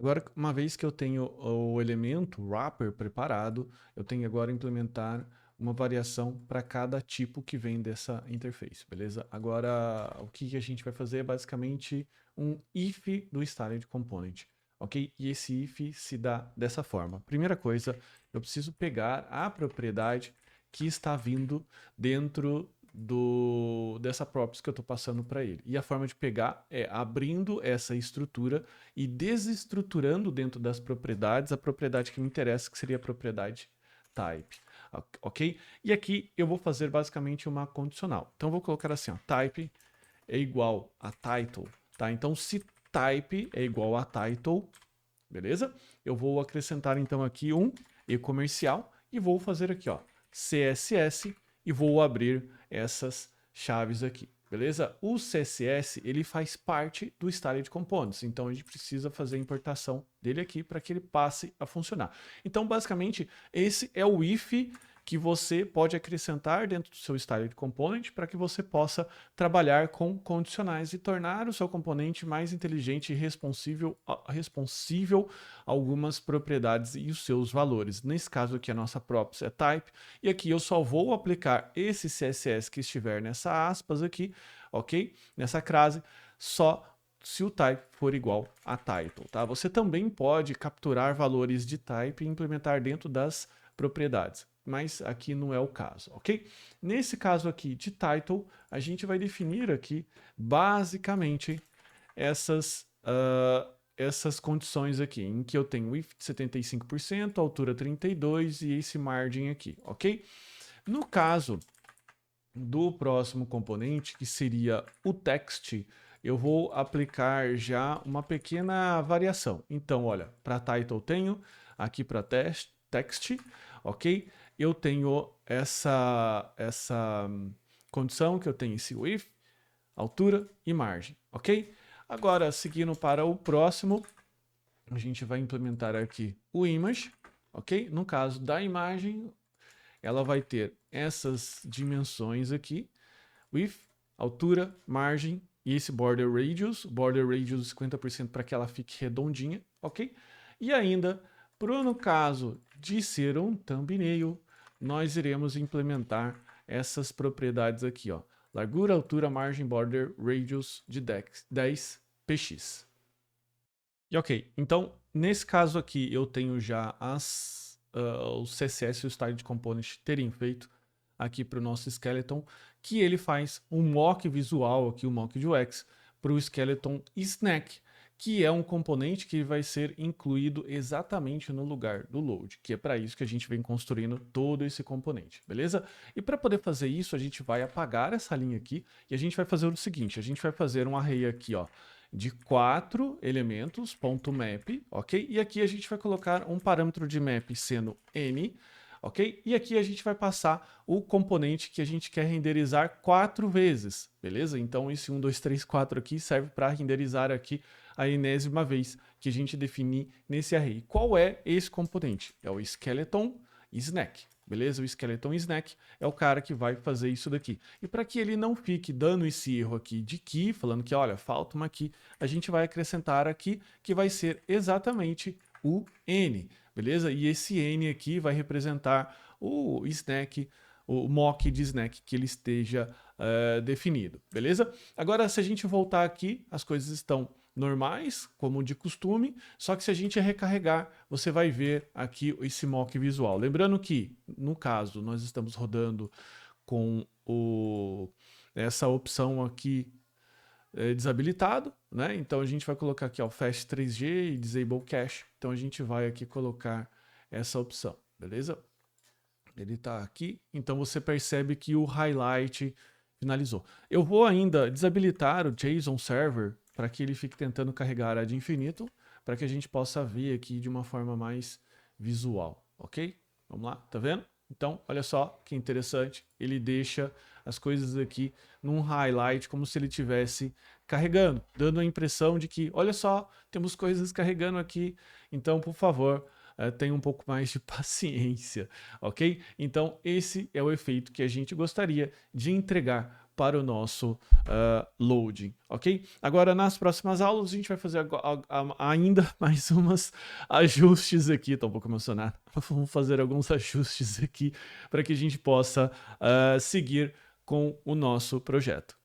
Agora, uma vez que eu tenho o elemento wrapper preparado, eu tenho agora implementar uma variação para cada tipo que vem dessa interface, beleza? Agora, o que a gente vai fazer é basicamente um if do styled component, ok? E esse if se dá dessa forma. Primeira coisa, eu preciso pegar a propriedade que está vindo dentro dessa props que eu estou passando para ele. E a forma de pegar é abrindo essa estrutura e desestruturando dentro das propriedades a propriedade que me interessa, que seria a propriedade type. Ok? E aqui eu vou fazer basicamente uma condicional. Então eu vou colocar assim, ó, type é igual a title, tá? Então se type é igual a title, beleza? Eu vou acrescentar então aqui um e-comercial e vou fazer aqui, ó, CSS e vou abrir essas chaves aqui, beleza? O CSS, ele faz parte do Styled Components, então a gente precisa fazer a importação dele aqui para que ele passe a funcionar. Então, basicamente, esse é o if que você pode acrescentar dentro do seu Styled Component para que você possa trabalhar com condicionais e tornar o seu componente mais inteligente e responsível a algumas propriedades e os seus valores. Nesse caso aqui, a nossa props é type, e aqui eu só vou aplicar esse CSS que estiver nessa aspas aqui, ok? Nessa crase, só se o type for igual a title, tá? Você também pode capturar valores de type e implementar dentro das propriedades, mas aqui não é o caso, ok? Nesse caso aqui de title, a gente vai definir aqui basicamente essas condições aqui, em que eu tenho width de 75%, altura 32% e esse margin aqui, ok? No caso do próximo componente, que seria o text, eu vou aplicar já uma pequena variação. Então, olha, para title tenho, aqui para text, ok? Eu tenho essa condição que eu tenho esse width, altura e margem, ok? Agora, seguindo para o próximo, a gente vai implementar aqui o image, ok? No caso da imagem, ela vai ter essas dimensões aqui, width, altura, margem e esse border radius 50% para que ela fique redondinha, ok? E ainda, no caso de ser um thumbnail, nós iremos implementar essas propriedades aqui, ó. Largura, altura, margem, border, radius de 10 px. E ok, então nesse caso aqui eu tenho já o CSS e o Styled Component terem feito aqui para o nosso skeleton, que ele faz um mock visual aqui, o mock UX, para o skeleton snack, que é um componente que vai ser incluído exatamente no lugar do load, que é para isso que a gente vem construindo todo esse componente, beleza? E para poder fazer isso, a gente vai apagar essa linha aqui e a gente vai fazer o seguinte, a gente vai fazer um array aqui, ó, de 4 elementos, .map, ok? E aqui a gente vai colocar um parâmetro de map sendo n, ok? E aqui a gente vai passar o componente que a gente quer renderizar 4 vezes, beleza? Então esse 1, 2, 3, 4 aqui serve para renderizar aqui a enésima vez que a gente definir nesse array. Qual é esse componente? É o skeleton snack. Beleza? O skeleton snack é o cara que vai fazer isso daqui. E para que ele não fique dando esse erro aqui de key, falando que, olha, falta uma key, a gente vai acrescentar aqui que vai ser exatamente o n, beleza? E esse n aqui vai representar o snack, o mock de snack que ele esteja definido, beleza? Agora, se a gente voltar aqui, as coisas estão normais, como de costume, só que se a gente recarregar, você vai ver aqui esse mock visual. Lembrando que, no caso, nós estamos rodando com essa opção aqui desabilitado, né? Então a gente vai colocar aqui, ó, Fast 3G e Disable Cache. Então a gente vai aqui colocar essa opção, beleza? Ele está aqui, então você percebe que o highlight finalizou. Eu vou ainda desabilitar o JSON Server para que ele fique tentando carregar ad infinito, para que a gente possa ver aqui de uma forma mais visual, ok? Vamos lá, tá vendo? Então, olha só que interessante, ele deixa as coisas aqui num highlight como se ele estivesse carregando, dando a impressão de que, olha só, temos coisas carregando aqui, então, por favor, tenha um pouco mais de paciência, ok? Então, esse é o efeito que a gente gostaria de entregar para o nosso loading, ok? Agora, nas próximas aulas, a gente vai fazer ainda mais umas ajustes aqui, tô um pouco emocionado, vamos fazer alguns ajustes aqui para que a gente possa seguir com o nosso projeto.